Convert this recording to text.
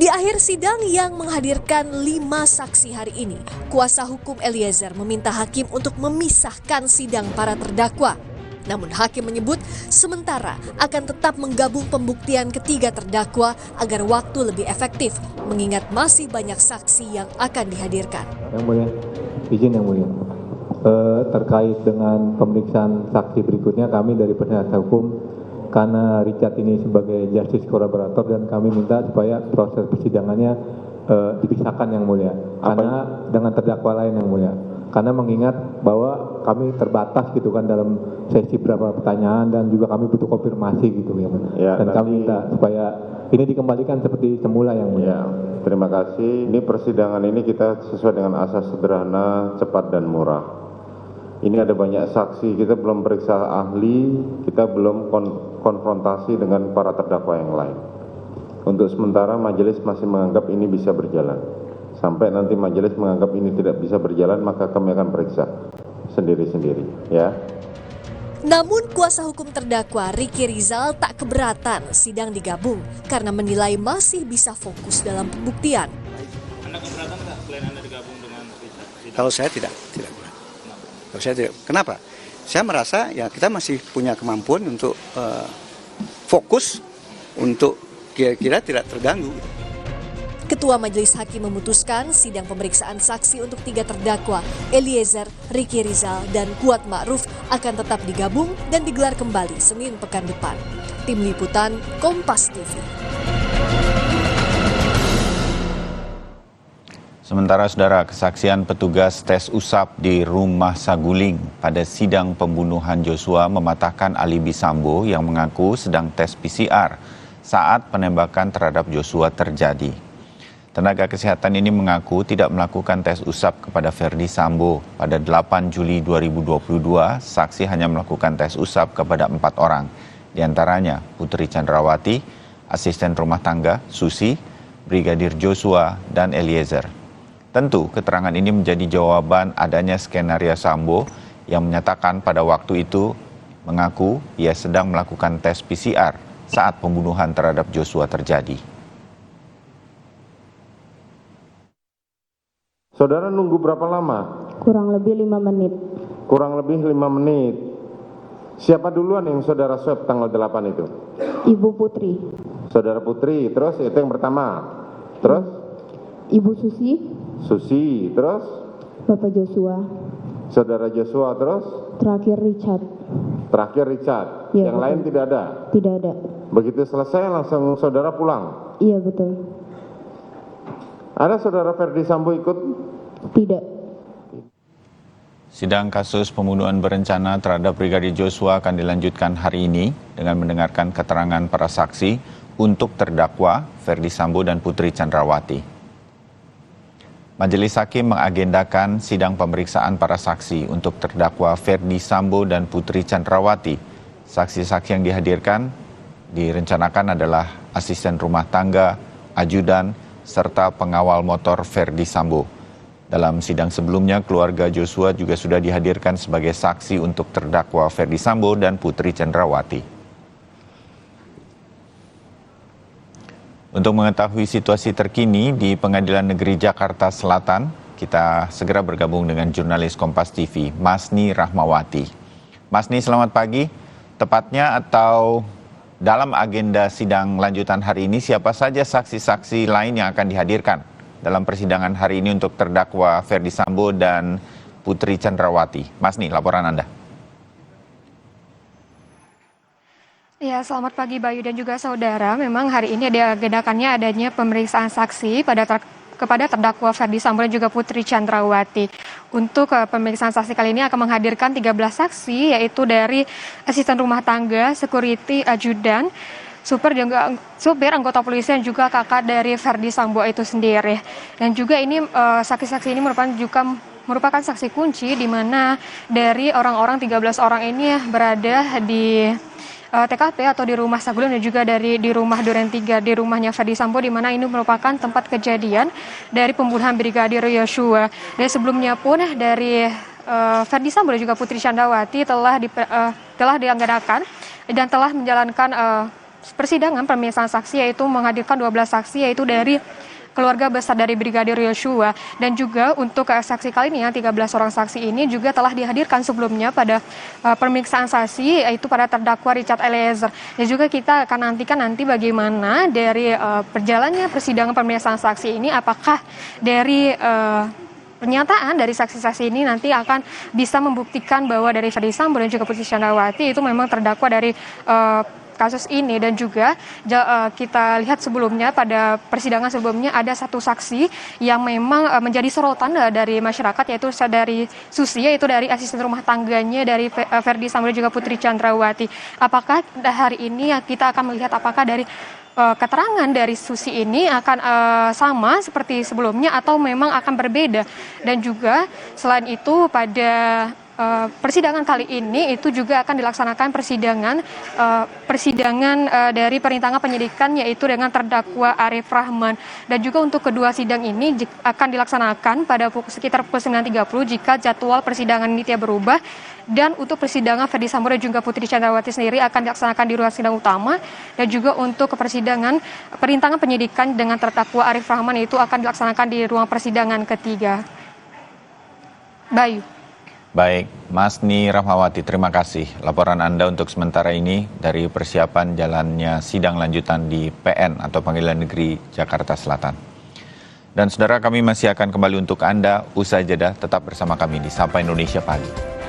Di akhir sidang yang menghadirkan 5 saksi hari ini, kuasa hukum Eliezer meminta hakim untuk memisahkan sidang para terdakwa. Namun hakim menyebut sementara akan tetap menggabung pembuktian ketiga terdakwa agar waktu lebih efektif, mengingat masih banyak saksi yang akan dihadirkan. Yang mulia, izin yang mulia. Terkait dengan pemeriksaan saksi berikutnya, kami dari penasihat hukum, karena Richard ini sebagai justice collaborator dan kami minta supaya proses persidangannya dipisahkan yang mulia. Karena dengan terdakwa lain yang mulia. Karena mengingat bahwa kami terbatas gitu kan dalam sesi beberapa pertanyaan dan juga kami butuh konfirmasi gitu ya. Ya, dan kami minta supaya ini dikembalikan seperti semula yang mulia. Ya, terima kasih. Ini persidangan ini kita sesuai dengan asas sederhana, cepat dan murah. Ini ada banyak saksi, kita belum periksa ahli, kita belum konfrontasi dengan para terdakwa yang lain. Untuk sementara majelis masih menganggap ini bisa berjalan. Sampai nanti majelis menganggap ini tidak bisa berjalan, maka kami akan periksa sendiri-sendiri, ya. Namun kuasa hukum terdakwa Ricky Rizal tak keberatan sidang digabung karena menilai masih bisa fokus dalam pembuktian. Anda keberatan nggak selain Anda digabung dengan Richard? Kalau saya tidak keberatan. Kalau saya tidak. Kenapa? Saya merasa ya kita masih punya kemampuan untuk fokus untuk kira-kira tidak terganggu. Ketua Majelis Hakim memutuskan sidang pemeriksaan saksi untuk 3 terdakwa, Eliezer, Ricky Rizal, dan Kuat Ma'ruf akan tetap digabung dan digelar kembali Senin pekan depan. Tim Liputan, Kompas TV. Sementara saudara, kesaksian petugas tes usap di rumah Saguling pada sidang pembunuhan Joshua mematahkan alibi Sambo yang mengaku sedang tes PCR saat penembakan terhadap Joshua terjadi. Tenaga kesehatan ini mengaku tidak melakukan tes usap kepada Ferdi Sambo. Pada 8 Juli 2022, saksi hanya melakukan tes usap kepada 4 orang, di antaranya Putri Chandrawati, asisten rumah tangga Susi, Brigadir Joshua, dan Eliezer. Tentu keterangan ini menjadi jawaban adanya skenario Sambo yang menyatakan pada waktu itu mengaku ia sedang melakukan tes PCR saat pembunuhan terhadap Joshua terjadi. Saudara nunggu berapa lama? Kurang lebih 5 menit. Kurang lebih 5 menit. Siapa duluan yang saudara swab tanggal 8 itu? Ibu Putri. Saudara Putri, terus itu yang pertama. Terus? Ibu Susi. Susi, terus? Bapak Joshua. Saudara Joshua, terus? Terakhir Richard. Terakhir Richard. Ya, yang betul. lain tidak ada? Tidak ada. Begitu selesai langsung saudara pulang? Iya betul. Ada saudara Ferdi Sambo ikut? Tidak. Sidang kasus pembunuhan berencana terhadap Brigadir Joshua akan dilanjutkan hari ini dengan mendengarkan keterangan para saksi untuk terdakwa Ferdi Sambo dan Putri Chandrawati. Majelis Hakim mengagendakan sidang pemeriksaan para saksi untuk terdakwa Ferdi Sambo dan Putri Chandrawati. Saksi-saksi yang dihadirkan direncanakan adalah asisten rumah tangga, ajudan, serta pengawal motor Ferdi Sambo. Dalam sidang sebelumnya, keluarga Joshua juga sudah dihadirkan sebagai saksi untuk terdakwa Ferdi Sambo dan Putri Chandrawati. Untuk mengetahui situasi terkini di Pengadilan Negeri Jakarta Selatan, kita segera bergabung dengan jurnalis Kompas TV, Masni Rahmawati. Masni, selamat pagi. Tepatnya atau dalam agenda sidang lanjutan hari ini, siapa saja saksi-saksi lain yang akan dihadirkan dalam persidangan hari ini untuk terdakwa Ferdi Sambo dan Putri Chandrawati? Masni, laporan Anda. Ya, selamat pagi Bayu dan juga saudara. Memang hari ini diagendakannya adanya pemeriksaan saksi kepada terdakwa Ferdi Sambo dan juga Putri Chandrawati. Untuk pemeriksaan saksi kali ini akan menghadirkan 13 saksi, yaitu dari asisten rumah tangga, security, ajudan, supir, anggota polisi, dan juga kakak dari Ferdi Sambo itu sendiri. Dan juga ini saksi-saksi ini merupakan saksi kunci di mana dari orang-orang 13 orang ini berada di TKP atau di rumah Saguling dan juga di rumah Duren 3 di rumahnya Ferdi Sambo, di mana ini merupakan tempat kejadian dari pembunuhan Brigadir Joshua. Dan sebelumnya pun dari Ferdi Sambo dan juga Putri Chandrawati telah dianggarkan dan telah menjalankan persidangan pemeriksaan saksi, yaitu menghadirkan 12 saksi, yaitu dari keluarga besar dari Brigadir Yosua. Dan juga untuk saksi kali ini, 13 orang saksi ini juga telah dihadirkan sebelumnya pada pemeriksaan saksi, yaitu pada terdakwa Richard Eliezer. Dan juga kita akan nantikan nanti bagaimana dari perjalannya persidangan pemeriksaan saksi ini, apakah dari pernyataan dari saksi-saksi ini nanti akan bisa membuktikan bahwa dari Ferdy Sambo dan juga Putri Chandrawati itu memang terdakwa dari kasus ini. Dan juga kita lihat sebelumnya pada persidangan sebelumnya ada satu saksi yang memang menjadi sorotan dari masyarakat, yaitu dari Susi, yaitu dari asisten rumah tangganya dari Ferdy Sambo dan juga Putri Chandrawati. Apakah hari ini kita akan melihat apakah dari keterangan dari Susi ini akan sama seperti sebelumnya atau memang akan berbeda. Dan juga selain itu pada persidangan kali ini itu juga akan dilaksanakan persidangan dari perintangan penyidikan, yaitu dengan terdakwa Arif Rahman. Dan juga untuk kedua sidang ini akan dilaksanakan pada sekitar pukul 9.30 jika jadwal persidangan ini tidak berubah. Dan untuk persidangan Ferdy Sambo dan juga Putri Chandrawati sendiri akan dilaksanakan di ruang sidang utama. Dan juga untuk persidangan perintangan penyidikan dengan terdakwa Arif Rahman itu akan dilaksanakan di ruang persidangan ketiga. Bayu. Baik, Mas Ni Rahmawati, terima kasih laporan Anda untuk sementara ini dari persiapan jalannya sidang lanjutan di PN atau Pengadilan Negeri Jakarta Selatan. Dan saudara, kami masih akan kembali untuk Anda usai jeda, tetap bersama kami di Sapa Indonesia Pagi.